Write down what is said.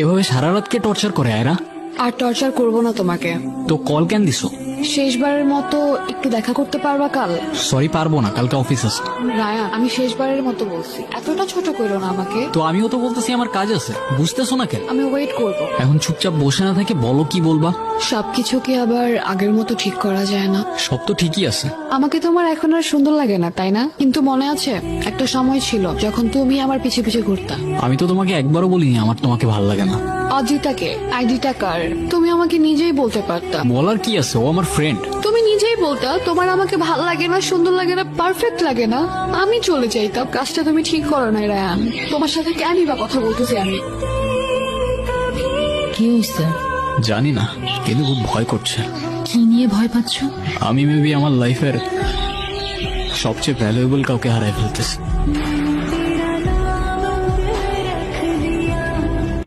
এভাবে সারা রাতকে টর্চার করে আয়রা? আর টর্চার করবো না তোমাকে। তো কল কেন দিছো? শেষবারের মতো একটু দেখা করতে পারবা কাল? সরি, পারবো না, কালকে অফিস আছে। রায়ান, আমি শেষবারের মতো বলছি, এতটা ছোট করো না আমাকে। তো আমিও তো বলতেছি আমার কাজ আছে, বুঝতেছো না কেন? আমি ওয়েট করব। এখন চুপচাপ বসে না থেকে বলো কি বলবা। সবকিছু কি আবার আগের মতো ঠিক করা যায় না? সব তো ঠিকই আছে। আমাকে তোমার এখন আর সুন্দর লাগে না, তাই না? কিন্তু মনে আছে একটা সময় ছিল যখন তুমি আমার পিছে পিছে ঘুরতা। আমি তো তোমাকে একবারও বলিনি আমার তোমাকে ভাল লাগে না। অজিতাকে আইডিটা কার তুমি আমাকে নিজেই বলতে পারতা। বলার কি আছে, ও আমার ফ্রেন্ড। তুমি নিজেই বলতা তোমার আমাকে ভাল লাগে না, সুন্দর লাগে না, পারফেক্ট লাগে না। আমি চলে যাইতাম। কাজটা তুমি ঠিক করো না রায়ান। তোমার সাথে কেনই বা কথা বলতেছি আমি? কি হয়েছে? জানি না, কিন্তু খুব ভয় করছে। কি নিয়ে ভয় পাচ্ছ? আমি মেবি আমার লাইফের সবচেয়ে ভ্যালুয়েবল কাউকে হারাই ফেলতেছি।